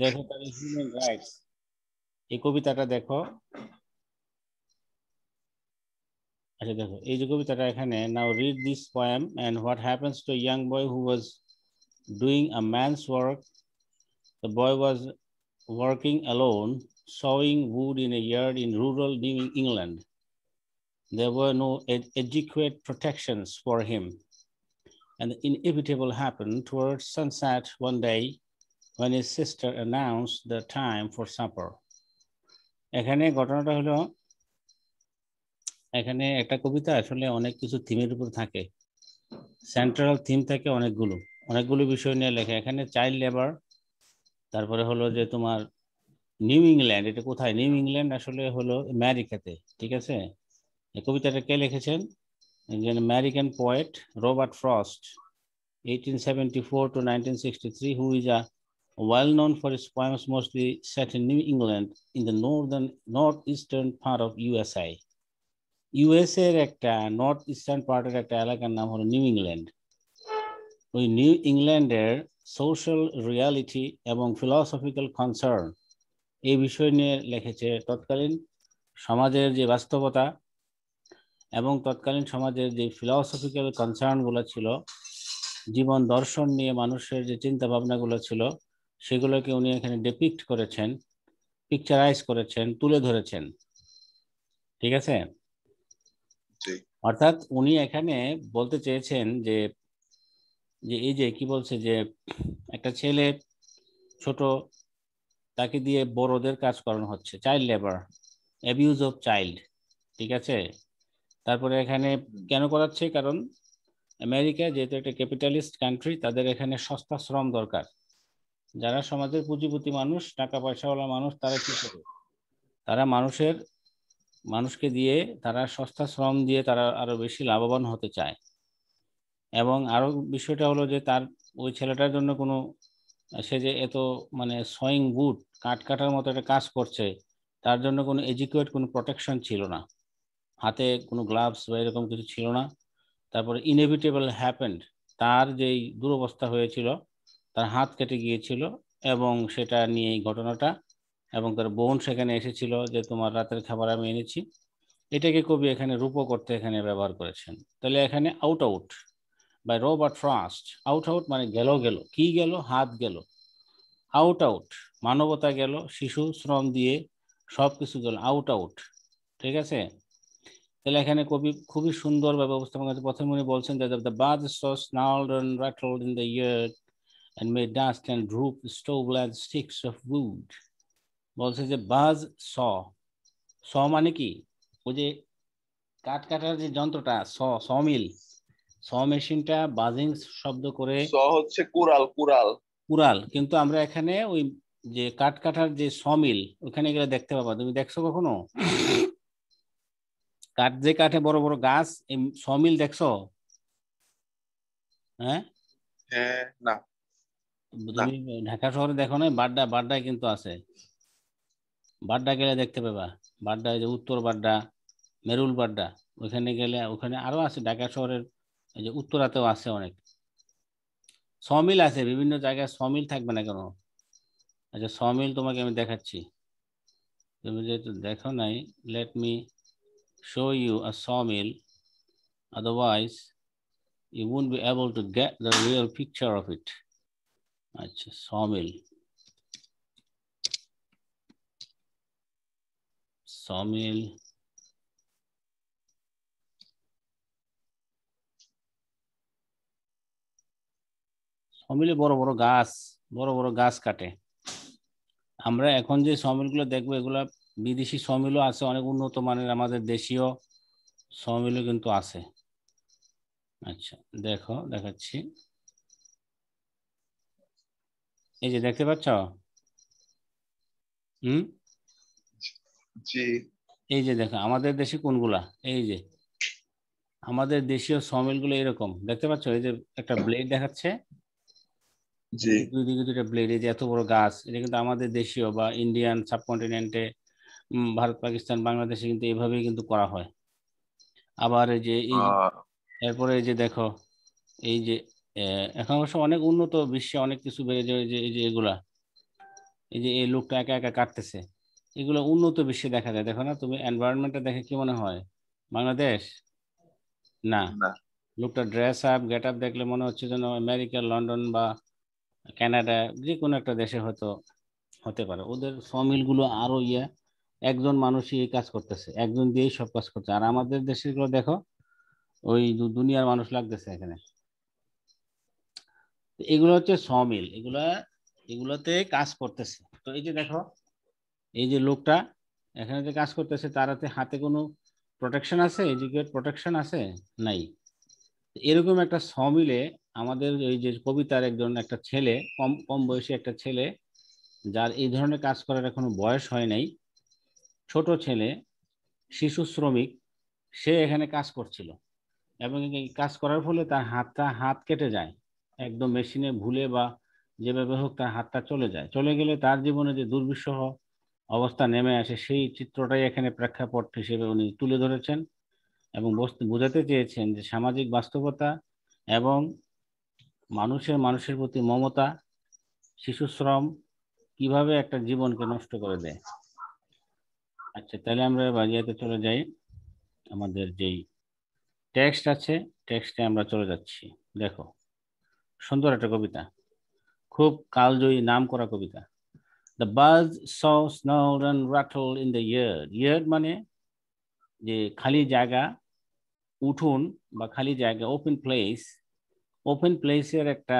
দেখো তাহলে human rights এই কবিতাটা দেখো। আচ্ছা দেখো এই যে কবিতাটা এখানে, now read this poem and what happens to young boy who was doing a man's work. The boy was working alone, sawing wood in a yard in rural New England. There were no adequate protections for him. And the inevitable happened towards sunset one day when his sister announced the time for supper. এখানে ঘটনাটা হলো, এখানে একটা কবিতা আসলে অনেক কিছু থিমের উপর থাকে, সেন্ট্রাল থিম থাকে অনেকগুলো, অনেকগুলো বিষয় নিয়ে লেখা। এখানে চাইল্ড লেবার, তারপরে হলো যে তোমার নিউ ইংল্যান্ড, এটা কোথায়? নিউ ইংল্যান্ড আসলে হলো আমেরিকাতে, ঠিক আছে। এই কবিতাটা কে লিখেছেন? একজন American poet Robert frost, 1874 to 1963, who is a well known for his poems mostly set in New England in the northeastern part of USA. USA এর একটা নর্থ ইস্টার্ন পার্টের একটা এলাকার নাম হলো নিউ ইংল্যান্ড। ওই নিউ ইংল্যান্ডের সোশ্যাল রিয়ালিটি এবং ফিলসফিক্যাল কনসার্ন এই বিষয় নিয়ে লিখেছে। তৎকালীন সমাজের যে বাস্তবতা এবং তৎকালীন সমাজের যে ফিলসফিক্যাল কনসার্নগুলো ছিল, জীবন দর্শন নিয়ে মানুষের যে চিন্তা ভাবনাগুলো ছিল, সেগুলোকে উনি এখানে ডেপিক্ট করেছেন, পিকচারাইজ করেছেন, তুলে ধরেছেন, ঠিক আছে। অর্থাৎ উনি এখানে বলতে চেয়েছেন যে যে এই যে কি বলছে যে একটা ছেলে ছোট, তাকে দিয়ে বড়দের কাজ করানো হচ্ছে, child labour, abuse of child, ঠিক আছে। তারপরে এখানে কেন করাচ্ছে? কারণ আমেরিকা যেহেতু একটা ক্যাপিটালিস্ট কান্ট্রি, তাদের এখানে সস্তা শ্রম দরকার। যারা সমাজের পুঁজিপতি মানুষ, টাকা পয়সাওয়ালা মানুষ, তারা কি করে? তারা মানুষকে দিয়ে, তারা সস্তা শ্রম দিয়ে তারা আরো বেশি লাভবান হতে চায়। এবং আরো বিষয়টা হলো যে তার ওই ছেলেটার জন্য কোনো, সে যে এত মানে সোয়িং উড, কাঠ কাটার মতো একটা কাজ করছে, তার জন্য কোনো এডুকেট কোনো প্রোটেকশন ছিল না, হাতে কোনো গ্লাভস বা এরকম কিছু ছিল না। তারপরে ইনএভিটেবল হ্যাপেন্ড, তার যেই দুরবস্থা হয়েছিল, তার হাত কেটে গিয়েছিল, এবং সেটা নিয়ে এই ঘটনাটা। এবং তার বোন সেখানে এসেছিল যে তোমার রাতের খাবার আমি এনেছি। এটাকে কবি এখানে রূপক করতে এখানে ব্যবহার করেছেন। তাহলে এখানে out out by Robert Frost, out out মানে গেল, গেল কি গেল? হাত গেল। আউট আউট মানবতা গেল, শিশু শ্রম দিয়ে সবকিছু গেল, আউট আউট, ঠিক আছে। তাহলে এখানে কবি খুবই সুন্দরভাবে উপস্থাপন করেছে। প্রথমে উনি বলছেন যে the birds so snarled and rattled in the air and made dust and droop stove-like sticks of wood. বলছে যে বাজ স, স মানে কি? ওই যে কাঠ কাটার যে যন্ত্রটা, সমিল, স মেশিনটা বাজিং শব্দ করে স হচ্ছে কুড়াল, কুড়াল। কুড়াল, কিন্তু আমরা এখানে ওই যে কাঠ কাটার যে সমিল, ওখানে গেলে দেখতে পাবা। তুমি দেখছো কখনো কাঠ, যে কাঠে বড় বড় গাছ, এই সমিল দেখছো? হ্যাঁ, হ্যাঁ, না না। তুমি ঢাকা শহরে দেখো না? বাড্ডা, বাড্ডায় কিন্তু আছে। বাড্ডা গেলে দেখতে পাবা। বাড্ডা, এই যে উত্তর বাড্ডা, মেরুল বাড্ডা, ওখানে গেলে, ওখানে আরো আছে ঢাকা শহরের, এই যে উত্তরাতেও আছে অনেক সমিল আছে, বিভিন্ন জায়গায় সমিল থাকবে না কেন? আচ্ছা সমিল তোমাকে আমি দেখাচ্ছি, তুমি যেহেতু দেখো নাই, let me show you a sawmill, otherwise you won't be able to get the real picture of it. আচ্ছা সমিল, সমিল সমিলে বড় বড় গাছ, বড় বড় গাছ কাটে। আমরা এখন যে সমিলগুলো দেখবো, এগুলা বিদেশি সমিলও আছে, অনেক উন্নত মানের, আমাদের দেশীয় সমিলও কিন্তু আছে। আচ্ছা দেখো, দেখাচ্ছি, এই যে দেখতে পাচ্ছ? হুম, জি এই যে দেখো আমাদের দেশে কোনগুলা, এই যে আমাদের দেশীয় সমিলগুলো এরকম, দেখতে পাচ্ছ? এই যে একটা ব্লেড দেখাচ্ছে, জি। দুই দিকে দুইটা ব্লেড, এই যে এত বড় গাছ, এটা কিন্তু আমাদের দেশীয় বা ইন্ডিয়ান সাবকন্টিনেন্টে, ভারত পাকিস্তান বাংলাদেশে কিন্তু এভাবেই কিন্তু করা হয়। আবার এই যে এরপরে এই যে দেখো, এই যে এখন অবশ্য অনেক উন্নত, বিশ্বে অনেক কিছু বেড়ে যায়, এই যে এগুলা, এই যে এই লোকটা একা একা কাটতেছে, এগুলো উন্নত বিশ্বে দেখা যায়। দেখো না তুমি, এনভায়রনমেন্টটা দেখে কি মনে হয় বাংলাদেশ? না। না। লোকটা ড্রেস আপ গেট আপ দেখলে মনে হচ্ছে যেন আমেরিকা, লন্ডন বা কানাডা, যে কোনো একটা দেশে হয়তো হতে পারে। ওদের সমিল গুলো আরো একজন মানুষই এই কাজ করতেছে, একজন দিয়েই সব কাজ করছে। আর আমাদের দেশের গুলো দেখো, ওই দুনিয়ার মানুষ লাগতেছে এখানে। তো এগুলো হচ্ছে সমিল, এগুলোতে কাজ করতেছে। তো এই যে দেখো, এই যে লোকটা এখানে যে কাজ করতেছে, তার হাতে কোনো প্রোটেকশন আছে, এডুকেট প্রোটেকশন আছে? নাই। এরকম একটা সমিলে আমাদের এই যে কবিতার একটা ছেলে, কম কম বয়সী একটা ছেলে, যার এই ধরনের কাজ করার এখনো বয়স হয় নাই, ছোট ছেলে, শিশু শ্রমিক, সে এখানে কাজ করছিল। এবং এই কাজ করার ফলে তার হাত কেটে যায়, একদম মেশিনে ভুলে বা যেভাবে হোক তার হাতটা চলে যায়। চলে গেলে তার জীবনে যে দুর্বিষহ অবস্থা নেমে আসে, সেই চিত্রটাই এখানে প্রেক্ষাপট হিসেবে উনি তুলে ধরেছেন এবং বোঝাতে চেয়েছেন যে সামাজিক বাস্তবতা এবং মানুষের প্রতি মমতা, শিশু শ্রম কিভাবে একটা জীবনকে নষ্ট করে দেয়। আচ্ছা, তাহলে আমরা বাজিয়াতে চলে যাই। আমাদের যেই টেক্সট আছে, টেক্সটে আমরা চলে যাচ্ছি। দেখো, সুন্দর একটা কবিতা, খুব কালজয়ী নাম করা কবিতা। The birds saw snowed and rattled in the yard. Yard মানে যে খালি জায়গা, উঠোন বা খালি জায়গা, ওপেন প্লেস। ওপেন প্লেসের একটা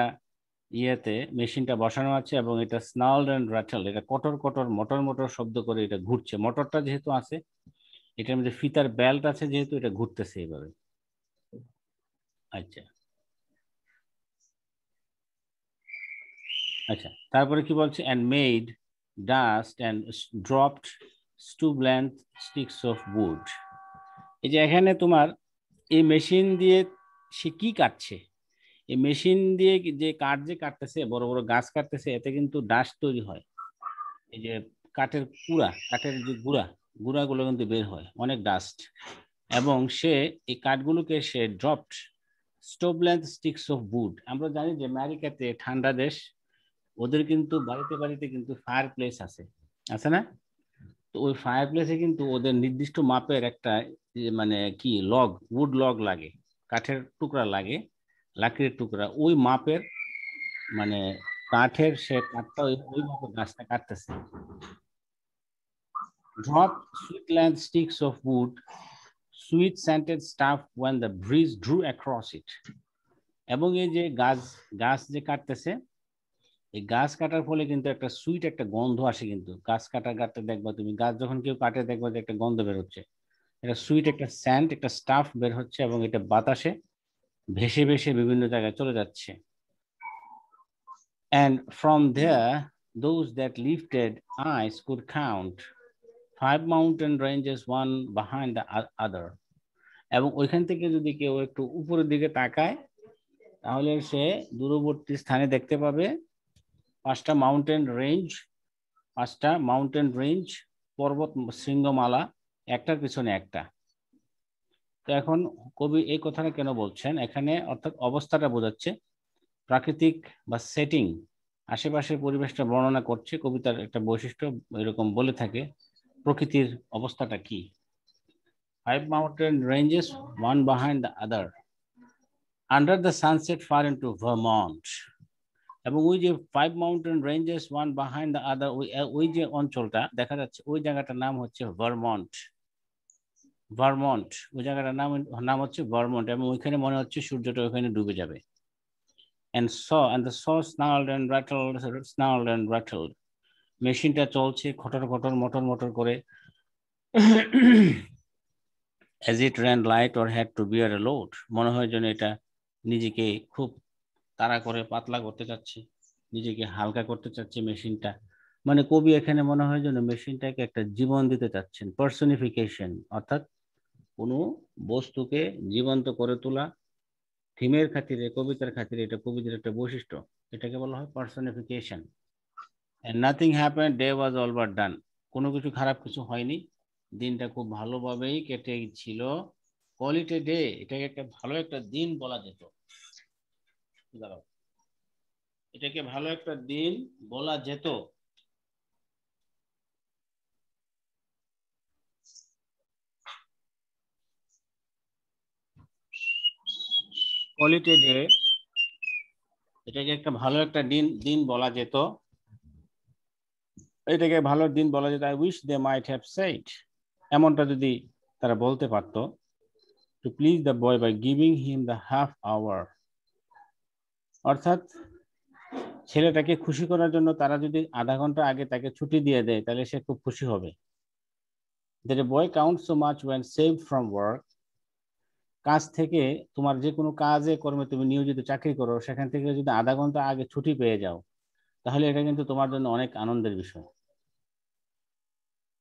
মেশিনটা বসানো আছে এবং এটা স্নাউল্ড অ্যান্ড রাটেল, এটা কটর কটর মোটর মোটর শব্দ করে এটা ঘুরছে। মোটরটা যেহেতু আছে, এটার মধ্যে ফিতার বেল্ট আছে, যেহেতু এটা ঘুরতেছে এইভাবে। আচ্ছা আচ্ছা, তারপরে কি বলছে? and made dust and dropped two length sticks of wood. এই যে এখানে তোমার এই মেশিন দিয়ে সে কি কাটছে, এই মেশিন দিয়ে যে কাঠ যে কাটতেছে, বড় বড় গাছ কাটতেছে, এতে কিন্তু ডাস্ট তৈরি হয়। এই যে কাঠের যে গুঁড়াগুলো কিন্তু বের হয়, অনেক ডাস্ট। এবং সে এই কাঠগুলোকে সে dropped stove length sticks of wood. আমরা জানি যে আমেরিকাতে ঠান্ডা দেশ, ওদের কিন্তু বাড়িতে বাড়িতে কিন্তু ফায়ার প্লেস আছে, আছে না? তো ওই ফায়ার প্লেসে কিন্তু ওদের নির্দিষ্ট মাপের একটা মানে কি উড লগ লাগে, কাঠের টুকরা লাগে, লাকড়ির টুকরা, ওই মাপের, মানে কাঠের সে কাঠটা ওই মাপের গাছটা কাটতেছে। Drop sweet length sticks of wood, sweet scented stuff when the breeze drew across it. এবং এই যে গাছ যে কাটতেছে, এই গাছ কাটার ফলে কিন্তু একটা সুইট একটা গন্ধ আসে। কিন্তু গাছ কাটতে দেখবা তুমি, গাছ যখন কেউ কাটে দেখবা যে একটা গন্ধ বের হচ্ছে, একটা সুইট একটা স্যান্ড একটা স্টাফ বের হচ্ছে এবং এটা বাতাসে ভেসে ভেসে বিভিন্ন জায়গায় চলে যাচ্ছে। And from there those that lifted eyes could count 5 mountain ranges one behind the other. এবং ওইখান থেকে যদি কেউ একটু উপরের দিকে তাকায়, তাহলে সে দূরবর্তী স্থানে দেখতে পাবে 5টা মাউন্টেন রেঞ্জ, পর্বত শৃঙ্গমালা, একটার পিছনে একটা। তো এখন কবি এই কথাটা কেন বলছেন এখানে? অর্থাৎ অবস্থাটা বোঝাচ্ছে, প্রাকৃতিক বা সেটিং, আশেপাশের পরিবেশটা বর্ণনা করছে। কবিতার একটা বৈশিষ্ট্য এরকম বলে থাকে, প্রকৃতির অবস্থাটা কি। 5 mountain ranges one behind the other under the sunset far into Vermont. এবং ওই যে 5 mountain ranges one behind the other, ওই যে অঞ্চলটা দেখা যাচ্ছে, ওই জায়গাটার নাম হচ্ছে ভারমন্ট। ওই জায়গাটার নাম হচ্ছে ভারমন্ট। এবং ওইখানে মনে হচ্ছে সূর্যটা ওইখানে ডুবে যাবে। and the saw snarled and rattled. মেশিনটা চলছে খটর খটর মোটর মোটর করে as it ran light or had to bear a load. মনে হয় যেন এটা নিজেকে খুব তাড়া করে পাতলা করতে চাচ্ছে, নিজেকে হালকা করতে চাচ্ছে মেশিনটা। মানে কবি এখানে মনে হয় যেন মেশিনটাকে একটা জীবন দিতে চাচ্ছেন, পার্সনিফিকেশন, অর্থাৎ কোনো বস্তুকে জীবন্ত করে তোলা। থিমের খাতিরে, কবিতার খাতিরে, এটা কবিতার একটা বৈশিষ্ট্য, এটাকে বলা হয় personification. and nothing happened, day was all but done. কোনো কিছু খারাপ কিছু হয়নি, দিনটা খুব ভালোভাবেই কেটে ছিল। call it a day, এটাকে একটা ভালো একটা দিন বলা যেত। দাঁড়াও, এটাকে ভালো একটা দিন বলা যেত। কোয়ালিটি ডে, এটাকে একটা ভালো একটা দিন দিন বলা যেত, এটাকে ভালো দিন বলা যেত। I wish they might have said, এমনটা যদি তারা বলতে পারতো। To please the boy by giving him the half hour, অর্থাৎ ছেলেটাকে খুশি করার জন্য তারা যদি আধা ঘন্টা আগে তাকে ছুটি দিয়ে দেয় তাহলে সে খুব খুশি হবে। That a boy counts so much when saved from work, কাজ থেকে, তোমার যে কোনো কাজে কর্মে তুমি নিয়োজিত চাকরি করো, সেখান থেকে যদি আধা ঘন্টা আগে ছুটি পেয়ে যাও তাহলে এটা কিন্তু তোমার জন্য অনেক আনন্দের বিষয়।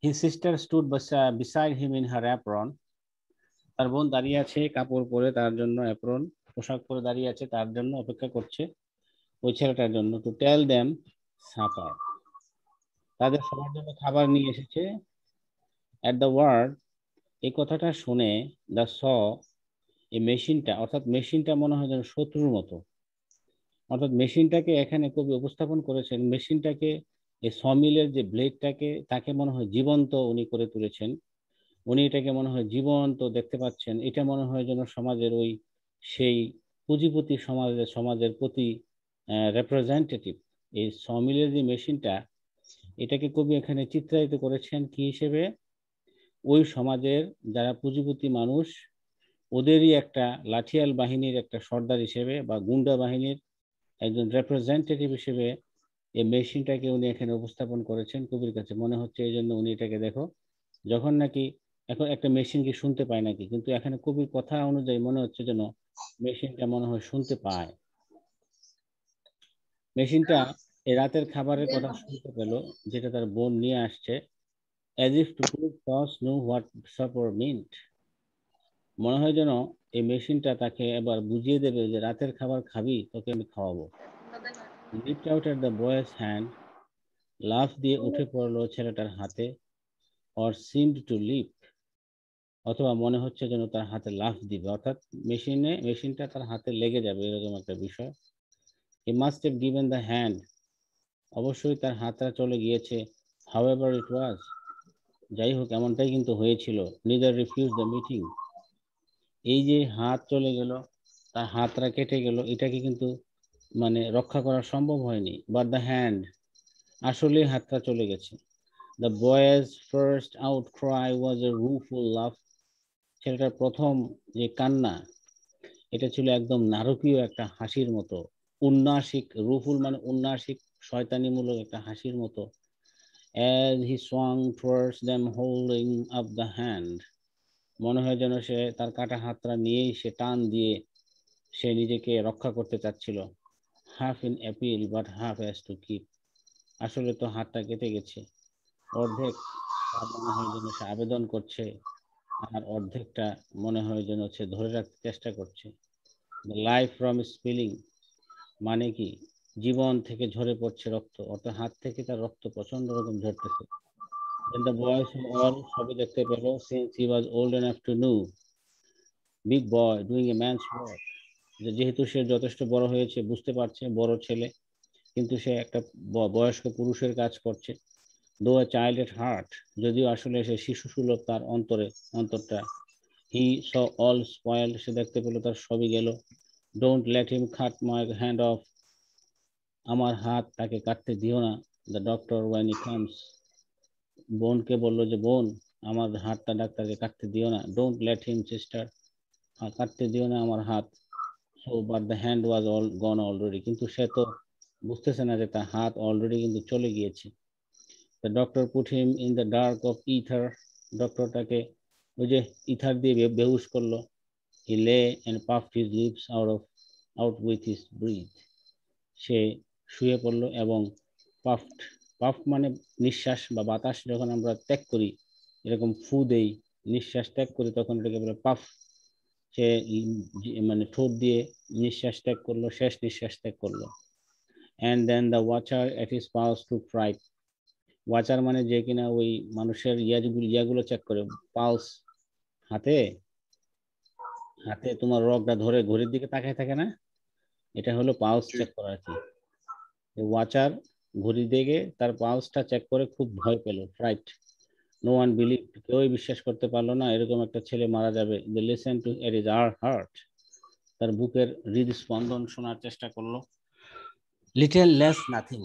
His sister stood beside him in her apron, তার বোন দাঁড়িয়ে আছে কাপড় পরে তার জন্য, অ্যাপ্রন পোশাক পরে দাঁড়িয়ে আছে তার জন্য, অপেক্ষা করছে ওই ছেলেটার জন্য। টু টেল দেম সাপার, তাদের সবার জন্য খাবার নিয়ে এসেছে। অ্যাট দ্য ওয়ার্ড, এই কথাটা শুনে, দ্য স, এই মেশিনটা, অর্থাৎ মেশিনটা মনে হয় যেন শত্রুর মতো, অর্থাৎ মেশিনটাকে এখানে কবি উপস্থাপন করেছেন, মেশিনটাকে, এই সমিলের যে ব্লেডটাকে, তাকে মনে হয় জীবন্ত উনি করে তুলেছেন। উনি এটাকে মনে হয় জীবন্ত দেখতে পাচ্ছেন। এটা মনে হয় যেন সমাজের ওই সেই পুঁজিপতি সমাজের প্রতি রেপ্রেজেন্টেটিভ। এই সমিলের যে মেশিনটা, এটাকে কবি এখানে চিত্রায়িত করেছেন কি হিসেবে, ওই সমাজের যারা পুঁজিপতি মানুষ ওদেরই একটা লাঠিয়াল বাহিনীর একটা সর্দার হিসেবে বা গুন্ডা বাহিনীর একজন রেপ্রেজেন্টেটিভ হিসেবে এই মেশিনটাকে উনি এখানে উপস্থাপন করেছেন কবির কাছে। মনে হচ্ছে এই জন্য উনি এটাকে, দেখো, যখন নাকি এখন একটা মেশিন কি শুনতে পায় নাকি, কিন্তু এখানে কবির কথা অনুযায়ী মনে হচ্ছে যেন মেশিনটা মনে হয় শুনতে পায়। মেশিনটা এই রাতের খাবারের কথা শুনতে পেল যেটা তার বোন নিয়ে আসছে। as if to prove Toss knew what supper meant, মনে হয় যেন এই মেশিনটা তাকে এবার বুঝিয়ে দেবে যে রাতের খাবার খাবি, তোকে আমি খাওয়াবো। Lift out at the boys hand, লাফ দিয়ে উঠে পড়লো ছেলেটার হাতে। অর সিমড টু লিপ, অথবা মনে হচ্ছে যেন তার হাতে লাফ দিবে, অর্থাৎ মেশিনটা তার হাতে লেগে যাবে, এরকম একটা বিষয়। He must have given the hand, অবশ্যই তার হাতটা চলে গিয়েছে। হাউএভার ইট ওয়াজ, যাই হোক এমনটাই কিন্তু হয়েছিল। নিদার রিফিউজ দ্য মিটিং, এই যে হাত চলে গেল, তার হাতটা কেটে গেল, এটাকে কিন্তু মানে রক্ষা করা সম্ভব হয়নি। বাট দ্য হ্যান্ড, আসলে হাতটা চলে গেছে। The boy's first outcry was a rueful laugh, ছেলেটার প্রথম যে কান্না, এটা ছিল একদম নারকীয় একটা হাসির মতো, উন্নাসিক, রুফুল মানে উন্নাসিক, শয়তানিমূলক একটা হাসির মতো। As he swung towards them holding up the hand, মনে হয় যেন সে তার কাটা হাতটা নিয়েই সে টান দিয়ে সে নিজেকে রক্ষা করতে চাচ্ছিল। Half in appeal but half has to keep, আসলে তো হাতটা কেটে গেছে, অর্ধেক তার মনে হয় যেন সে আবেদন করছে, আর অর্ধেকটা মনে হয় যেন সে ধরে রাখতে চেষ্টা করছে। লাইফ ফ্রম স্পিলিং, মানে কি, জীবন থেকে ঝরে পড়ছে রক্ত, অর্থাৎ হাত থেকে তার রক্ত প্রচন্ড রকম ঝরতেছে। Then the boys all সবে দেখতে পেল, since he was old enough to know, big boy doing a man's work, যেহেতু সে যথেষ্ট বড় হয়েছে, বুঝতে পারছে বড় ছেলে, কিন্তু সে একটা বয়স্ক পুরুষের কাজ করছে। দো a child at heart, যদিও আসলে সে শিশু সুলভ তার অন্তরটা। হি স অল স্পয়েলড, সে দেখতে পেল তার সবই গেল। Don't let him cut my hand off, আমার হাত তাকে কাটতে দিও না। The doctor when he comes, বোনকে বললো যে বোন, আমার হাতটা ডাক্তারকে কাটতে দিও না। ডোন্ট লেট হিম সিস্টার, কাটতে দিও না আমার হাত। So but the hand was all gone already, কিন্তু সে তো বুঝতেছে না যে তার হাত অলরেডি কিন্তু চলে গিয়েছে। The doctor put him in the dark of ether, doctor তাকে ওই যে ইথার দিয়ে বেহুশ করলো। He lay and puffed his lips out with his breath, সে শুয়ে পড়লো এবং পাফড, পাফ মানে নিঃশ্বাস বা বাতাস যখন আমরা ত্যাগ করি, এরকম ফু দেই, নিঃশ্বাস ত্যাগ করি, তখন এটাকে বলে পাফ। সে মানে ঠোঁট দিয়ে নিঃশ্বাস ত্যাগ করলো, শেষ নিঃশ্বাস ত্যাগ করলো। And then the watcher at his pulse took fright, watcher মানে যে কিনা ওই মানুষের ইয়াগুলো চেক করে, পালস, হাতে হাতে তোমার রগটা ধরে ঘড়ির দিকে তাকায় থাকে না, এটা হলো পালস চেক করা আর কি। ওয়াচার ঘড়ি দেখে তার পালসটা চেক করে খুব ভয় পেল, ফ্রাইট। নো ওয়ান বিলিভ, কেউই বিশ্বাস করতে পারলো না এরকম একটা ছেলে মারা যাবে। They listen to it is our heart, তার বুকের হৃদস্পন্দন শোনার চেষ্টা করলো। লিটল লেস নাথিং,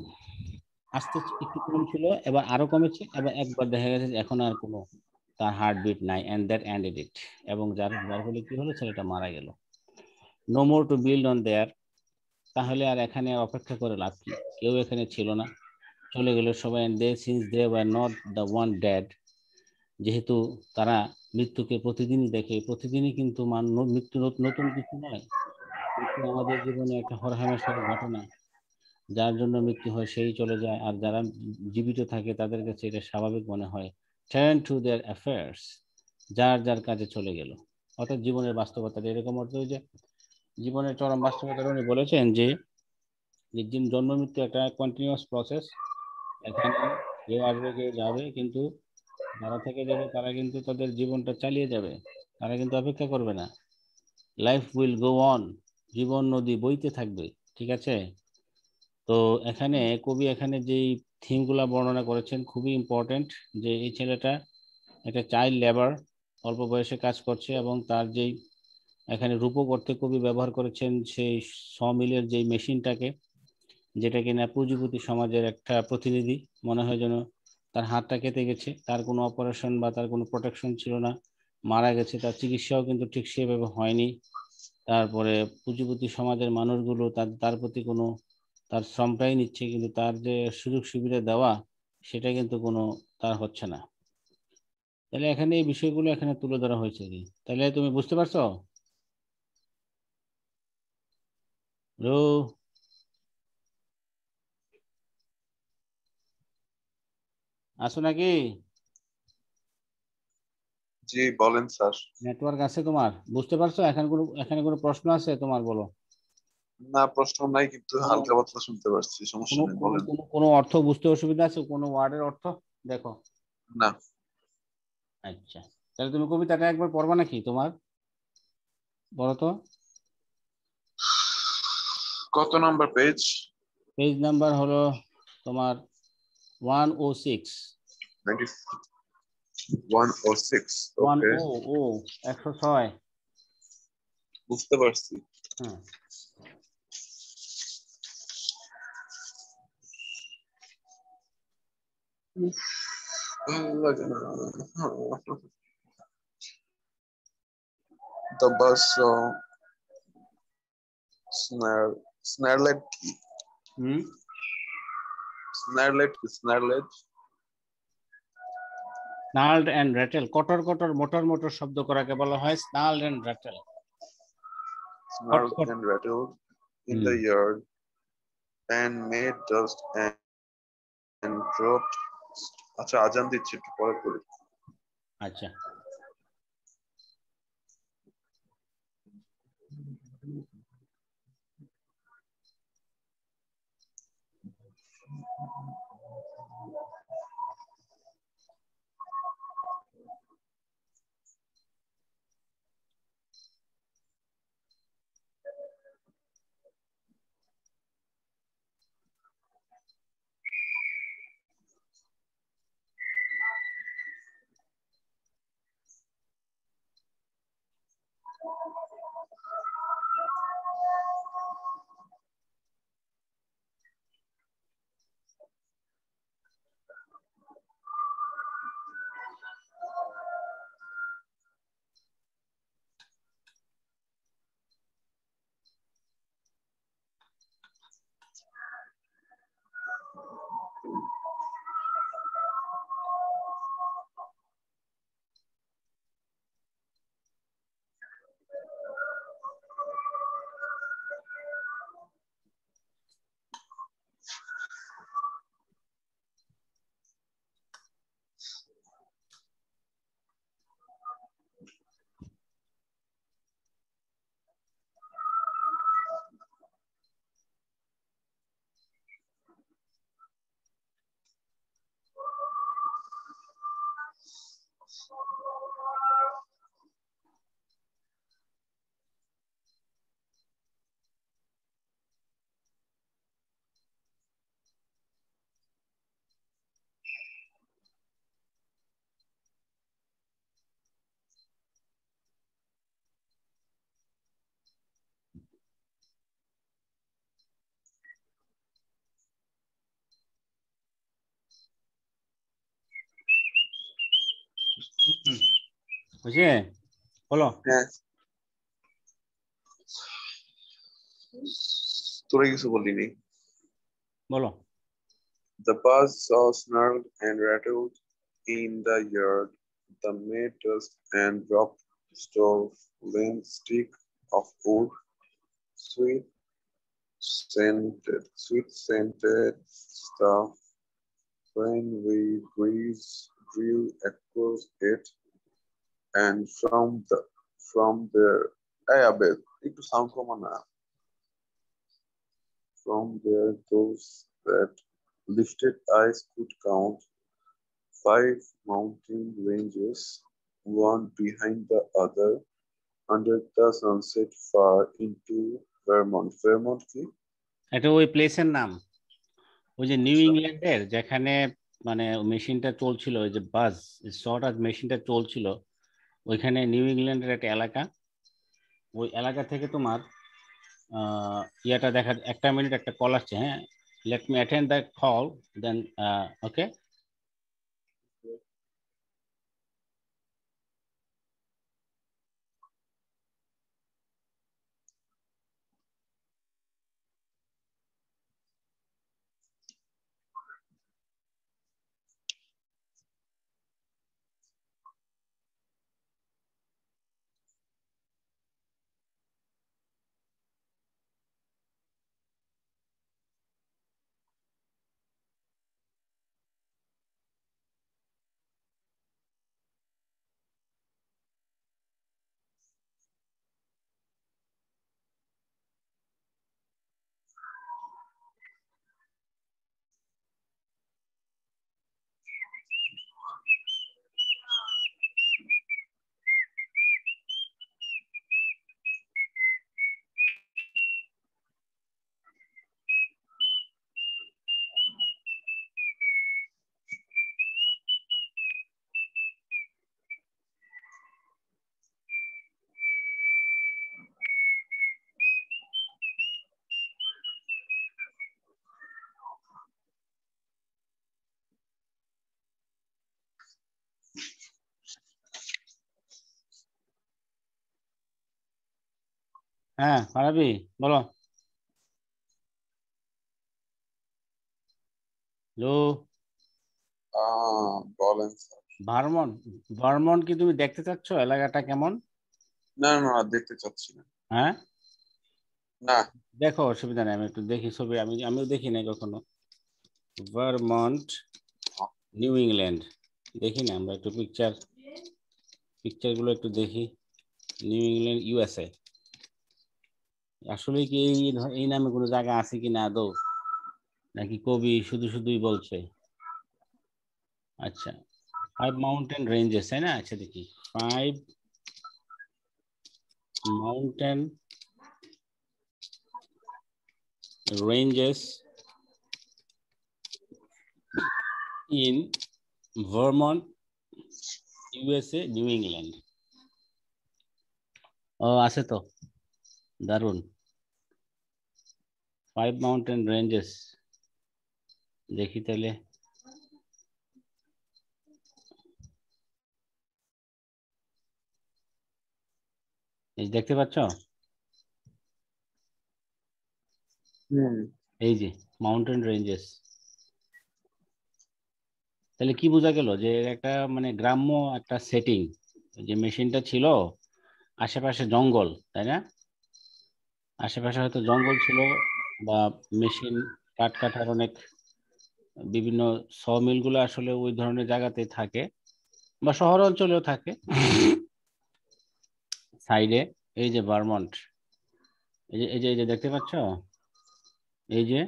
আস্তে একটু কম ছিল, এবার আরো কমেছে, এবার একবার দেখা গেছে যে এখন আর কোনো তার হার্টবিট নাই, এন্ড দ্যাট এন্ডেড ইট। এবং যার যার ফলে কি হলো, ছেলেটা মারা গেল। No more to build on there. তাহলে আর এখানে অপেক্ষা করে লাভ কি, কেউ এখানে ছিল না, চলে গেল সবাই। And they since they were not the one dead, যেহেতু তারা মৃত্যুকে প্রতিদিনই দেখে, প্রতিদিনই কিন্তু মৃত্যু নতুন কিছু নয়। মৃত্যু আমাদের জীবনে একটা হরহামেশার ঘটনা। যার জন্য মৃত্যু হয় সেই চলে যায়, আর যারা জীবিত থাকে তাদের কাছে এটা স্বাভাবিক মনে হয়। টার্ন টু দেয়ার অ্যাফেয়ার্স, যার যার কাজে চলে গেল। অর্থাৎ জীবনের বাস্তবতাটা এরকম অর্থ যে জীবনের চরম বাস্তবতা উনি বলেছেন যে জন্ম মৃত্যু একটা কন্টিনিউয়াস প্রসেস। এখানে কেউ আসবে কেউ যাবে, কিন্তু যারা থেকে যাবে তারা কিন্তু তাদের জীবনটা চালিয়ে যাবে, তারা কিন্তু অপেক্ষা করবে না। লাইফ উইল গো অন, জীবন নদী বইতে থাকবে। ঠিক আছে। তো এখানে কবি এখানে যেই থিমগুলা বর্ণনা করেছেন খুবই ইম্পর্টেন্ট, যে এই ছেলেটা একটা চাইল্ড লেবার, অল্প বয়সে কাজ করছে, এবং তার যেই এখানে রূপক অর্থে কবি ব্যবহার করেছেন সেই সমিলের যেই মেশিনটাকে, যেটা কিনা পুঁজিপতি সমাজের একটা প্রতিনিধি। মনে হয় যেন তার হাতটা কেটে গেছে, তার কোনো অপারেশন বা তার কোনো প্রোটেকশন ছিল না, মারা গেছে, তার চিকিৎসাও কিন্তু ঠিক সেভাবে হয়নি। তারপরে পুঁজিপতি সমাজের মানুষগুলো তার তার প্রতি কোনো তার শ্রমটাই নিচ্ছে, কিন্তু তার যে সুযোগ সুবিধা দেওয়া সেটা কিন্তু কোনো তার হচ্ছে না। তাহলে এখানে এই বিষয়গুলো এখানে তুলে ধরা হয়েছে কি, তাহলে তুমি বুঝতে পারছো? রো, আসো নাকি? জি বলেন স্যার। নেটওয়ার্ক আছে তোমার? বুঝতে পারছো? এখানে কোনো প্রশ্ন আছে তোমার, বলো। না, প্রশ্ন নাই, কিন্তু কোনো হালকা পাতলা শুনতে পারছি, সমস্যা কোনো নেই, কোনো বলেন। কোনো কোনো অর্থ বুঝতে অসুবিধা আছে? কোনো ওয়ার্ডের অর্থ দেখো। না। আচ্ছা, তাহলে তুমি কবিতাটা একবার পড়বা নাকি তোমার, বলো তো। কত নাম্বার পেজ? পেজ নাম্বার হলো তোমার 106। 106, ওয়ান ওকে। ও ও 106। বুঝতে পারছি। হ্যাঁ। উফ, ভালো লাগে না। The bus snarlet কি? হুম। snarlet স্নার্লড এন্ড র্যাটেল, কটর কটর মোটর মোটর শব্দ করাকে বলা হয় snarled and rattled. snarled and rattled in হুম। the yard and made dust and dropped. আচ্ছা, আজান দিচ্ছে, একটু পরে করি। আচ্ছা। বুঝে বলো। হ্যাঁ, তোরা কিছু বলিনি। বলো। The bus saw snarled and rattled in the yard. The maid dust and dropped stove length stick of wood, sweet scented stuff. When we drew across it, and from there, hey Abed, একটু sound কমা না। From there, those that lifted eyes could count 5 mountain ranges, one behind the other, under the sunset far into Vermont. Vermont কি? এটা ওই প্লেসের নাম, ওই যে new আচ্ছা, ইংল্যান্ডের যেখানে মানে মেশিনটা চলছিল, ওই যে বাস শর্ট মেশিনটা চলছিল, ওইখানে নিউ ইংল্যান্ডের একটা এলাকা। ওই এলাকা থেকে তোমার ইয়াটা দেখা, একটা মিনিট একটা কল আসছে, হ্যাঁ, let me attend that call, then okay. হ্যাঁ ফারাবি, বলো। হ্যালো। বলেন স্যার। ভার্মন্ট, ভার্মন্ট কি তুমি দেখতে চাচ্ছ এলাকাটা কেমন? না না, দেখতে চাচ্ছি না। হ্যাঁ, না। দেখো, অসুবিধা নেই, আমি একটু দেখি ছবি, আমিও দেখি নাই কখনো। ভার্মন্ট, নিউ ইংল্যান্ড, দেখি না আমরা একটু পিকচার গুলো একটু দেখি। New England, USA. আসলে কি এই নামে কোনো জায়গা আছে কি না আদৌ, নাকি কবি শুধু শুধুই বলছে? আচ্ছা, 5 মাউন্টেন রেঞ্জেস, তাই না? আচ্ছা দেখি, 5 mountain ranges in Vermont, USA, New England. ও আছে তো, দারুন। 5 মাউন্টেন রেঞ্জেস, দেখি তাহলে। এই দেখতে পাচ্ছ, হুম। এই যে মাউন্টেন রেঞ্জেস। তাহলে কি বোঝা গেল, যে এর একটা মানে গ্রাম্য একটা সেটিং। যে মেশিনটা ছিল, আশেপাশে জঙ্গল, তাই না? আশেপাশে হয়তো জঙ্গল ছিল, বা মেশিন কাঠ কাটার অনেক বিভিন্ন সমিল গুলো আসলে ওই ধরনের জায়গাতে থাকে, বা শহর অঞ্চলেও থাকে। সাইডে এই যে ভার্মন্ট, এই যে দেখতে পাচ্ছ, এই যে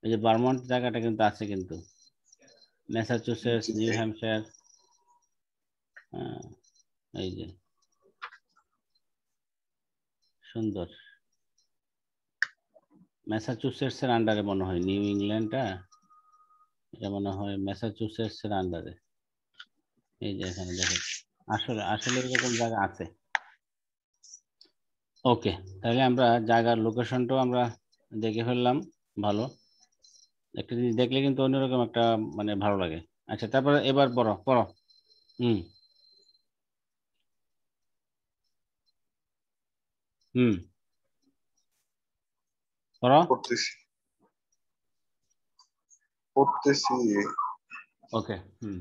এই যে ভার্মন্ট জায়গাটা কিন্তু আছে কিন্তু, ম্যাসাচুসেটস, জি, নিউ হ্যাম্পশায়ার। এই যে সুন্দর, ম্যাসাচুসেটস এর আন্ডারে মনে হয় নিউ ইংল্যান্ডটা, এটা মনে হয় ম্যাসাচুসেটস এর আন্ডারে। এই যে এখানে দেখো, আসলে আসলে এরকম জায়গা আছে। ওকে, তাহলে আমরা জায়গার লোকেশনটাও আমরা দেখে ফেললাম। ভালো, একটা জিনিস দেখলে কিন্তু অন্যরকম একটা মানে ভালো লাগে। আচ্ছা, তারপরে এবার পড়ো পড়ো। হুম হুম করো। করতেছি করতেছি। ওকে। হুম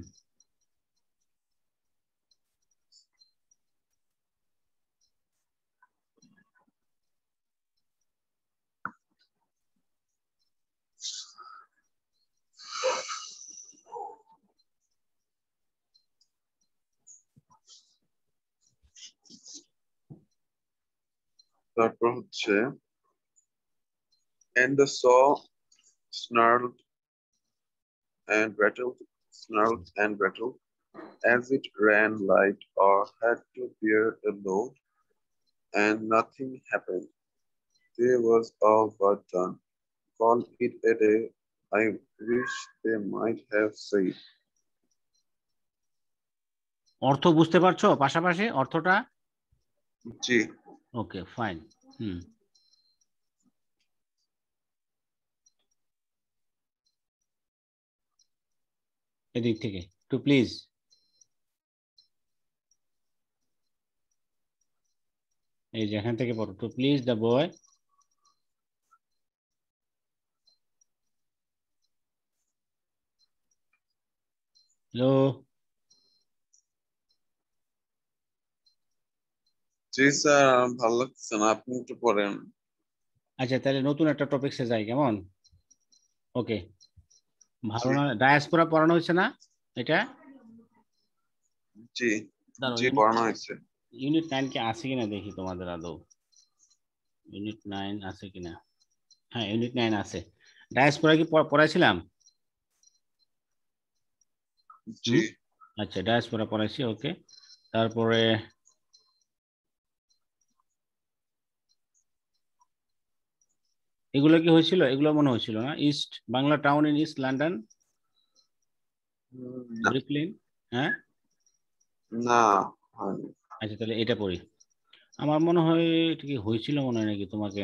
তারপর হচ্ছে and the saw snarled and rattled as it ran light or had to bear a load, and nothing happened. There was all but done. Call it a day. I wish they might have said. অর্থ বুঝতে পারছো পাশাপাশি অর্থটা? জি। Okay fine. হুম এদিক থেকে two please. এই যে এখান থেকে পড়ো, to please the boy. Hello. জি স্যার, ভালো লাগছে না, আপনি একটু পড়েন। আচ্ছা তাহলে নতুন একটা টপিকসে যাই, কেমন? ওকে ভালো জি না? ডায়াসপোরা পড়ানো হচ্ছে না এটা? জি দাঁড়াও, জি পড়ানো হয়েছে। ইউনিট 9 কি আছে কিনা দেখি তোমাদের আদৌ। ইউনিট 9 আছে কিনা? হ্যাঁ ইউনিট 9 আছে। ডায়াসপোরা কি পড়াইছিলাম? জি। হুম আচ্ছা ডায়াসপোরা পড়াইছি, ওকে। তারপরে এগুলো কি হয়েছিল? এগুলো মনে হয়েছিল না? East Bangla town in east London, না ব্রুকলিন। হ্যাঁ না হয়নি। আচ্ছা তাহলে এটা পড়ি। আমার মনে হয় এটা কি হয়েছিল মনে হয় নাকি তোমাকে।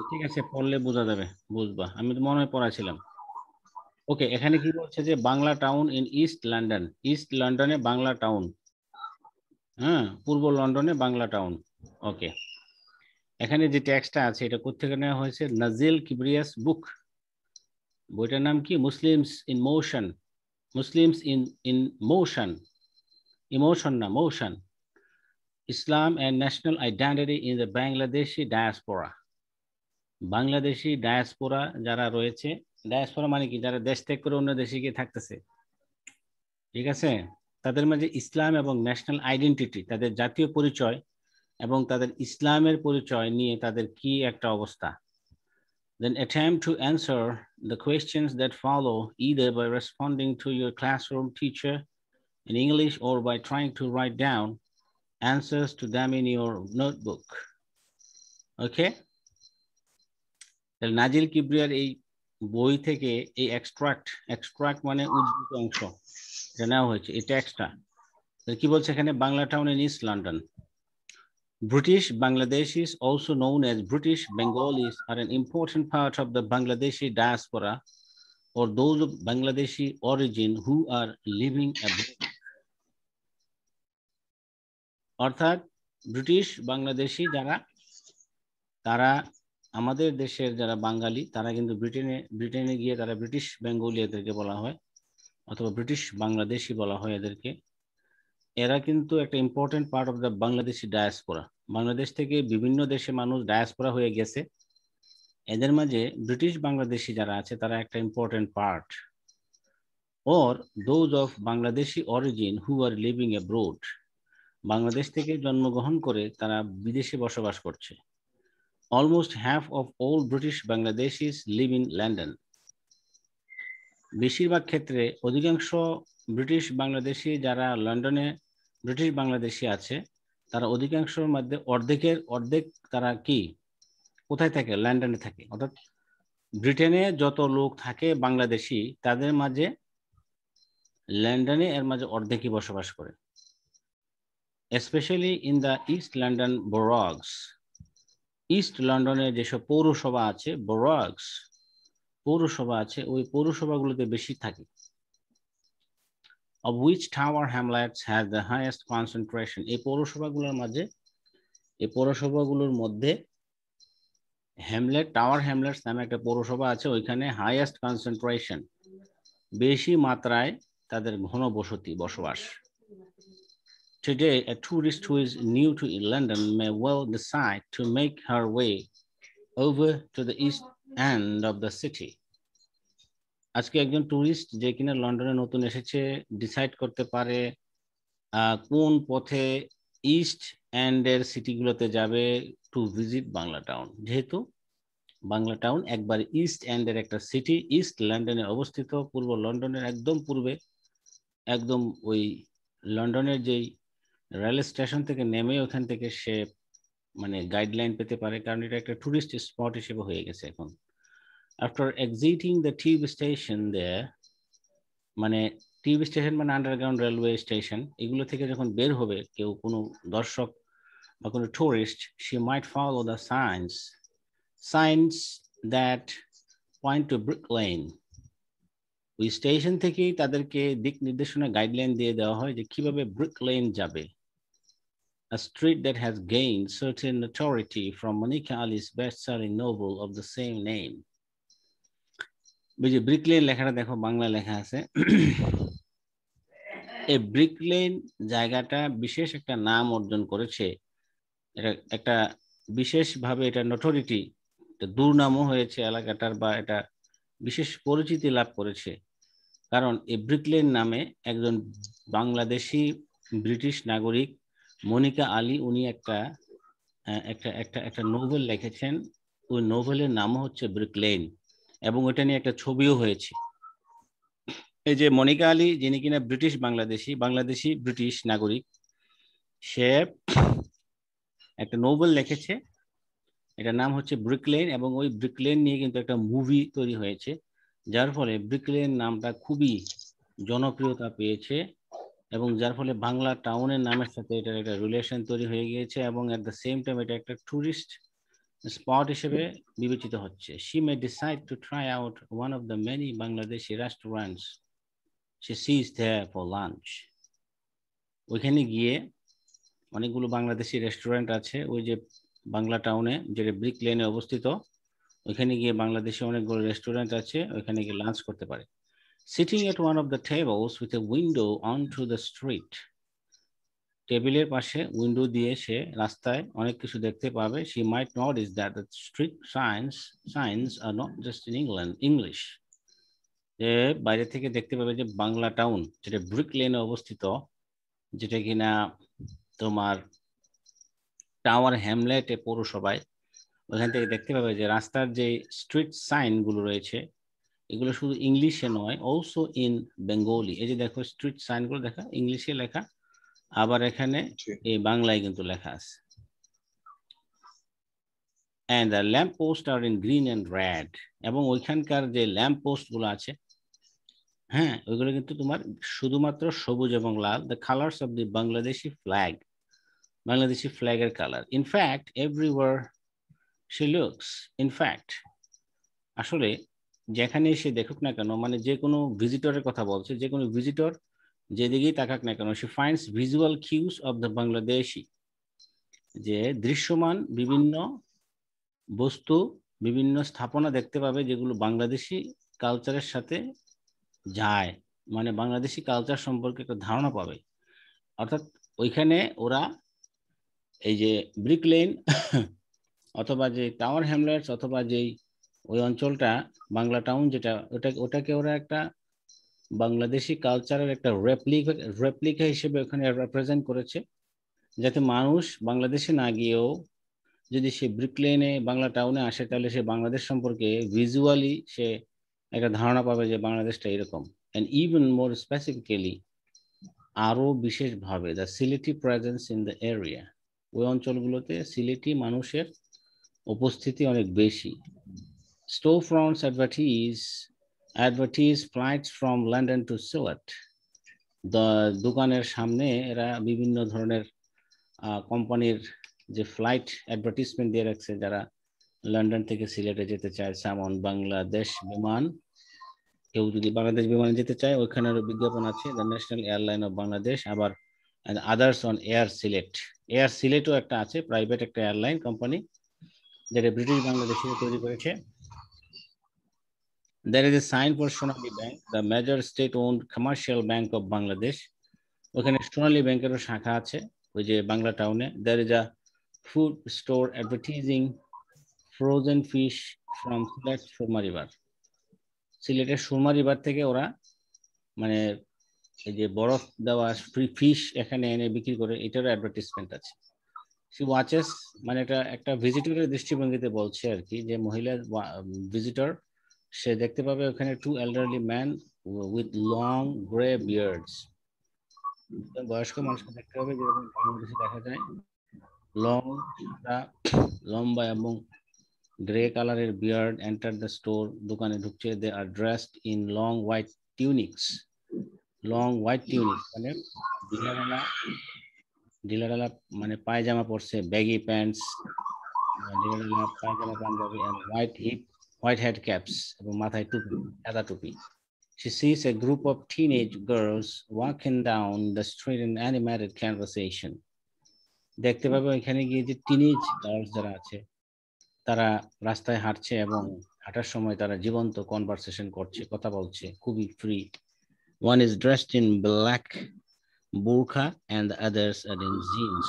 ঠিক আছে পড়লে বোঝা যাবে, বুঝবা। আমি তো মনে হয় পড়াছিলাম। ওকে এখানে কি বলছে যে Bangla town in east London, east লন্ডনে বাংলা টাউন। হ্যাঁ পূর্ব লন্ডনে বাংলা টাউন। ওকে এখানে যে টেক্সটটা আছে এটা কোত্থেকে নেওয়া হয়েছে? নাজিল কিবরিয়াস বুক। বইটার নাম কি? Muslims in motion. Muslims in in motion, emotion না motion, Islam and national identity in the Bangladeshi diaspora. Bangladeshi diaspora যারা রয়েছে, ডায়াসপোরা মানে কি? যারা দেশ ত্যাগ করে অন্য দেশে গিয়ে থাকতেছে, ঠিক আছে? তাদের মাঝে ইসলাম এবং ন্যাশনাল আইডেন্টিটি, তাদের জাতীয় পরিচয় এবং তাদের ইসলামের পরিচয় নিয়ে তাদের কি একটা অবস্থা। Then attempt to answer the questions that follow either by responding to your classroom teacher in English or by trying to write down answers to them in your notebook. Okay? তাহলে নাজিল কিবরিয়ার এই বই থেকে এই এক্সট্রাক্ট মানে উদ্ধৃত অংশ, এটা নেওয়া হয়েছে এই টেক্সটটা। কি বলছে এখানে? Bangla town in east London. British Bangladeshis, also known as British Bengalis, are an important part of the Bangladeshi diaspora or those of Bangladeshi origin who are living abroad. অর্থাৎ ব্রিটিশ বাংলাদেশি যারা, তারা আমাদের দেশের যারা বাঙালি, তারা কিন্তু ব্রিটেনে গিয়ে তারা ব্রিটিশ বেঙ্গলি এদেরকে বলা হয়, অথবা ব্রিটিশ বাংলাদেশি বলা হয় এদেরকে। এরা কিন্তু একটা important part of the Bangladeshi diaspora. Bangladesh থেকে বিভিন্ন দেশে মানুষ ডায়াসপোরা হয়ে গেছে, এদের মাঝে ব্রিটিশ বাংলাদেশি যারা আছে তারা একটা important part. or those of Bangladeshi origin who are living abroad, Bangladesh থেকে জন্মগ্রহণ করে তারা বিদেশে বসবাস করছে। Almost half of all British Bangladeshis live in London. বেশিরভাগ ক্ষেত্রে অধিকাংশ ব্রিটিশ বাংলাদেশি যারা লন্ডনে ব্রিটিশ বাংলাদেশি আছে, তারা অধিকাংশের মধ্যে অর্ধেক তারা কি কোথায় থাকে? লন্ডনে থাকে। অর্থাৎ ব্রিটেনে যত লোক থাকে বাংলাদেশি, তাদের মাঝে লন্ডনে এর মাঝে অর্ধেকই বসবাস করে। Specially in the East London boroughs, East লন্ডনে যেসব পৌরসভা আছে, বোরগস পৌরসভা আছে, ওই পৌরসভাগুলোতে বেশি থাকে। of which Tower Hamlets has the highest concentration? এই পৌরসভাগুলোর মধ্যে হ্যামলেট, টাওয়ার হ্যামলেটস নামে একটা পৌরসভা আছে, ওইখানে হাইয়েস্ট কনসেন্ট্রেশন, বেশি মাত্রায় তাদের ঘনবসতি বসবাস। Today, a tourist who is new to London may well decide to make her way over to the east end of the city. আজকে একজন টুরিস্ট যে কিনা লন্ডনে নতুন এসেছে ডিসাইড করতে পারে কোন পথে ইস্ট এন্ডের সিটিগুলোতে যাবে টু ভিজিট বাংলা টাউন। যেহেতু বাংলা টাউন একবার ইস্ট এন্ডের একটা সিটি, ইস্ট লন্ডনে অবস্থিত, পূর্ব লন্ডনের একদম পূর্বে, একদম ওই লন্ডনের যেই রেল স্টেশন থেকে নেমে ওখান থেকে সে মানে গাইডলাইন পেতে পারে, কারণ এটা একটা টুরিস্ট স্পট হিসেবে হয়ে গেছে এখন। After exiting the tube station there, মানে টিউব স্টেশন মানে আন্ডারগ্রাউন্ড রেলওয়ে স্টেশন, এগুলো থেকে যখন বের হবে কেউ, কোনো দর্শক বা কোনো tourist, she might follow the signs that point to Brick Lane. ওই স্টেশন থেকেই তাদেরকে দিক নির্দেশনা গাইডলাইন দিয়ে দেওয়া হয় যে কিভাবে ব্রিক লেন যাবে, a street that has gained certain notoriety from Monica Ali's best-selling novel of the same name. বুঝি ব্রিক লেন লেখাটা দেখো, বাংলা লেখা আছে। এই ব্রিক লেন জায়গাটা বিশেষ একটা নাম অর্জন করেছে, এটা একটা বিশেষভাবে এটা নটোরিটি, দুর্নামও হয়েছে এলাকাটার, বা এটা বিশেষ পরিচিতি লাভ করেছে, কারণ এই ব্রিক লেন নামে একজন বাংলাদেশি ব্রিটিশ নাগরিক মনিকা আলী, উনি একটা একটা একটা একটা নোভেল লিখেছেন, ওই নোভেলের নামও হচ্ছে ব্রিক লেন, এবং ওটা নিয়ে একটা ছবিও হয়েছে। এই যে মনিকা আলী, যিনি কিনা বাংলাদেশি ব্রিটিশ নাগরিক, সে একটা নোভেল লিখেছে, এটার নাম হচ্ছে ব্রিক লেন, এবং ওই ব্রিক লেন নিয়ে কিন্তু একটা মুভি তৈরি হয়েছে, যার ফলে ব্রিক লেন নামটা খুবই জনপ্রিয়তা পেয়েছে, এবং যার ফলে বাংলা টাউনের নামের সাথে এটার একটা রিলেশন তৈরি হয়ে গিয়েছে, এবং এট দ্য সেম টাইম এটা একটা টুরিস্ট স্পট হিসেবে বিবেচিত হচ্ছে। She may decide to try out one of the many Bangladeshi restaurants she sees there for lunch. ওইখানে গিয়ে অনেকগুলো বাংলাদেশি রেস্টুরেন্ট আছে ওই যে বাংলা টাউনে, যেটা ব্রিক লেনে অবস্থিত, ওইখানে গিয়ে বাংলাদেশি অনেকগুলো রেস্টুরেন্ট আছে, ওইখানে গিয়ে লাঞ্চ করতে পারে। Sitting at one of the tables with a window onto the street, টেবিলের পাশে উইন্ডো দিয়ে সে রাস্তায় অনেক কিছু দেখতে পাবে। She might notice that the street signs are not just in English. যে বাইরে থেকে দেখতে পাবে যে বাংলা টাউন, যেটা ব্রিক লেনে অবস্থিত, যেটা কিনা তোমার টাওয়ার হ্যামলেটে পৌরসভায়, ওখান থেকে দেখতে পাবে যে রাস্তার যে স্ট্রিট সাইন গুলো রয়েছে, এগুলো শুধু ইংলিশে নয়, অলসো ইন বেঙ্গলি। এই যে দেখো স্ট্রিট সাইন গুলো দেখা, ইংলিশে লেখা, আবার এখানে এই বাংলায় কিন্তু লেখা আছে। And the lamp posts are in green and red, এবং ওইখানকার যে ল্যাম্প পোস্ট গুলো আছে, হ্যাঁ, ওইগুলো কিন্তু তোমার শুধুমাত্র সবুজ এবং লাল, the colors of the Bangladeshi flag, Bangladeshi ফ্ল্যাগের colour. In fact everywhere she looks, in fact আসলে যেখানে সে দেখুক না কেন, মানে যে কোনো ভিজিটরের কথা বলছে, যে কোনো ভিজিটর যেদিকেই তাকাক না কেন, she finds visual cues of the Bangladeshi, যে দৃশ্যমান বিভিন্ন বস্তু, বিভিন্ন স্থাপনা দেখতে পাবে যেগুলো বাংলাদেশি কালচারের সাথে যায়, মানে বাংলাদেশি কালচার সম্পর্কে একটা ধারণা পাবে। অর্থাৎ ওইখানে ওরা এই যে ব্রিক লেন অথবা যে টাওয়ার হ্যামলেটস অথবা যেই ওই অঞ্চলটা বাংলা টাউন, যেটা ওটাকে ওরা একটা বাংলাদেশি কালচারের একটা রেপ্লিকা হিসেবে ওখানে রিপ্রেজেন্ট করেছে, যাতে মানুষ বাংলাদেশে না গিয়েও যদি সে ব্রিক লেনে বাংলা টাউনে আসে, তাহলে সে বাংলাদেশ সম্পর্কে ভিজুয়ালি সে একটা ধারণা পাবে যে বাংলাদেশটা এরকম। and even more specifically, আরো বিশেষভাবে the Sylheti presence in the area, ওই অঞ্চলগুলোতে সিলেটি মানুষের উপস্থিতি অনেক বেশি। Storefronts advertise flights from London to Sylhet. দোকানের সামনে এরা বিভিন্ন ধরনের কোম্পানির যে ফ্লাইট অ্যাডভার্টিজমেন্ট দিয়ে রাখছে, যারা লন্ডন থেকে সিলেটে যেতে চায়, যেমন বাংলাদেশ বিমান, কেউ যদি বাংলাদেশ বিমানে যেতে চায় ওইখানের বিজ্ঞাপন আছে, the national airline of Bangladesh. আবার others on air Sylhet, air সিলেটও একটা আছে, প্রাইভেট একটা এয়ারলাইন কোম্পানি যেটা ব্রিটিশ বাংলাদেশিরা তৈরি করেছে। There is a sign for Sonali Bank, the major state-owned commercial bank of Bangladesh. ওখানে সোনালী ব্যাংকেরও শাখা আছে ওই যে বাংলা টাউনে। There is a food store advertising frozen fish from Silet Surma river. সিলেটের সুরমা রিভার থেকে ওরা মানে এই যে বরফ দেওয়া ফ্রি ফিশ এখানে এনে বিক্রি করে, এটারও অ্যাডভার্টাইজমেন্ট আছে। সি ওয়াচেস, মানে এটা একটা ভিজিটরের দৃষ্টিভঙ্গিতে বলছে আর কি, যে মহিলা ভিজিটর সে দেখতে পাবে ওখানে two elderly man with long grey beards. বয়স্ক মানুষকে দেখতে হবে যেরকম বাংলাদেশে দেখা যায়, লং সাদা লম্বা এবং গ্রে কালারের বিয়ার্ড এন্টার দ্য স্টোর, দোকানে ঢুকছে। They are dressed in long white tunics, long white tunics মানে ঢিলাঢালা মানে পায়জামা পরছে, ব্যাগি প্যান্টস, ঢিলাঢালা পায়জামা পাঞ্জাবি, হোয়াইট হেড ক্যাপস এবং মাথায় টুপি, সাদা টুপি। She sees a group of teenage girls walking down the street in animated conversation. দেখতে পাবে ওইখানে গিয়ে যে টিনেজ গার্লস যারা আছে তারা রাস্তায় হাঁটছে এবং হাঁটার সময় তারা জীবন্ত কনভারসেশন করছে, কথা বলছে, খুবই free. One is dressed in black burqa and the others are in jeans.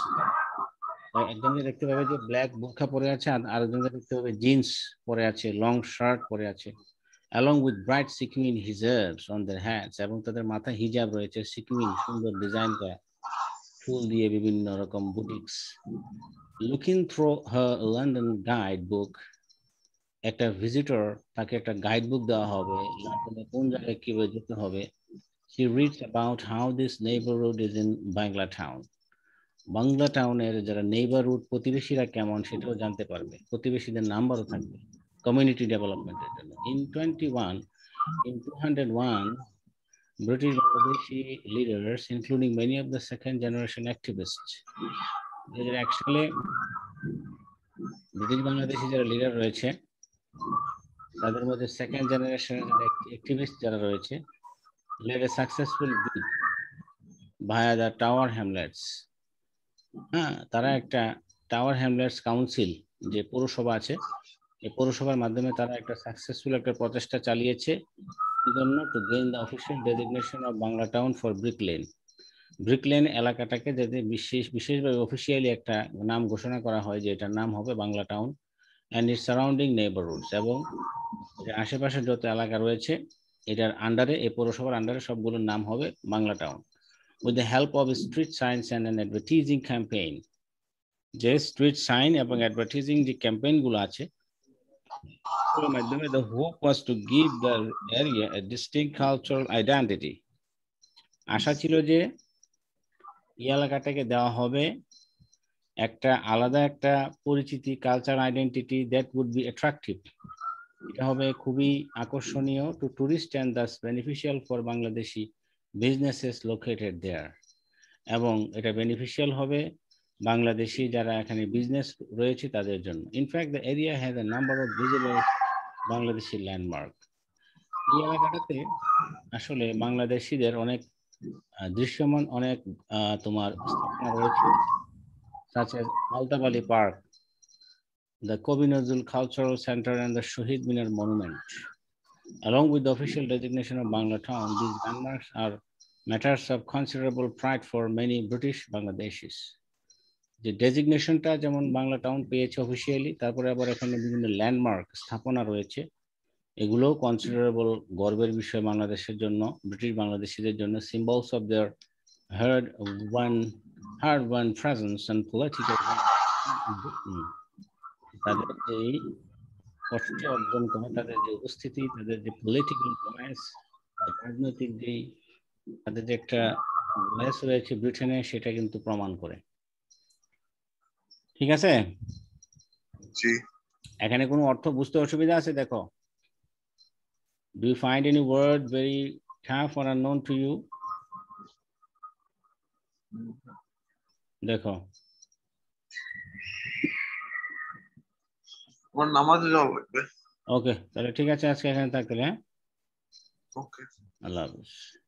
একজনকে দেখতে পাবে যে ব্ল্যাক বুরখা পরে আছে, আর আরেকজনকে দেখতে পাবে জিন্স পরে আছে, লং শার্ট পরে আছে, along with bright sequin hijabs on their heads, এবং তাদের মাথায় হিজাব রয়েছে, সিকুইন সুন্দর ডিজাইন করা ফুল দিয়ে বিভিন্ন রকম boutiques. Looking through her London guidebook, একটা ভিজিটর তাকে একটা গাইডবুক দেওয়া হবে লন্ডনে কোন জায়গায় কিভাবে যেতে হবে। She reads about how this neighborhood is in Bangla Town. Bangla টাউনের যারা নেইবারহুড প্রতিবেশীরা কেমন সেটাও জানতে পারবে, প্রতিবেশীদের নাম্বারও থাকবে কমিউনিটি ডেভেলপমেন্টের জন্য। In 201 British Bangladeshi leaders, including many of the second generation activists, 2001 সালে ব্রিটিশ বাংলাদেশি যারা লিডার রয়েছে তাদের মধ্যে সেকেন্ড জেনারেশনের অ্যাক্টিভিস্ট যারা রয়েছে, led a successful bid via the Tower Hamlets. হ্যাঁ, তারা একটা টাওয়ার হ্যামলেটস কাউন্সিল যে পৌরসভা আছে, এই পৌরসভার মাধ্যমে তারা একটা সাকসেসফুল একটা প্রচেষ্টা চালিয়েছে জন্য to gain the official designation of Bangla town for Brick Lane. Brick Lane এলাকাটাকে যাতে বিশেষভাবে অফিসিয়ালি একটা নাম ঘোষণা করা হয় যে এটার নাম হবে Bangla town and it's surrounding neighbourhoods, এবং আশেপাশে যত এলাকা রয়েছে এটার আন্ডারে, এই পৌরসভার আন্ডারে সবগুলোর নাম হবে Bangla town. With the help of street signs and an advertising campaign, যে স্ট্রিট সাইন এবং অ্যাডভার্টাইজিং যে ক্যাম্পেইন গুলো আছে ওর মাধ্যমে the hope was to give the area a distinct cultural identity. আশা ছিল যে এই এলাকাটাকে দেওয়া হবে একটা আলাদা একটা পরিচিতি, culture identity that would be attractive, এটা হবে খুবই আকর্ষণীয় to tourist and thus beneficial for Bangladeshi businesses located there, এবং এটা বেনিফিশিয়াল হবে বাংলাদেশি যারা এখানে বিজনেস রয়েছে তাদের জন্য। In fact the area has a number of visible Bangladeshi landmark. এই এলাকাটাতে আসলে বাংলাদেশিদের অনেক দৃশ্যমান অনেক তোমার স্থাপনা রয়েছে, such as Altaf Ali Park, the Kobi Nazrul Cultural Center and the Shahid Minar Monument. Along with the official designation of Bangla Town, these landmarks are matters of considerable pride for many British Bangladeshis. যে ডেজিগনেশনটা যেমন Bangla town পেয়েছে officially, তারপরে আবার এখানে বিভিন্ন landmark স্থাপনা রয়েছে, এগুলোও কনসিডারেবল গর্বের বিষয় বাংলাদেশের জন্য, ব্রিটিশ বাংলাদেশিদের জন্য, symbols of their hard won presence and political তাদের যে কষ্ট অর্জন করে, তাদের যে উপস্থিতি, তাদের যে পলিটিক্যাল ভয়েস, রাজনৈতিক যে তাদের যে একটা ভয়েস রয়েছে ব্রিটেনে, সেটা কিন্তু প্রমাণ করে। ঠিক আছে, জি। এখানে কোনো অর্থ বুঝতে অসুবিধা আছে? দেখো, do you find any word very tough or unknown to you? দেখো, আমার নামাজে যাওয়া লাগবে। ওকে, তাহলে ঠিক আছে, আজকে এখানে থাকতে, হ্যাঁ। Okay. আল্লাহ হাফিজ।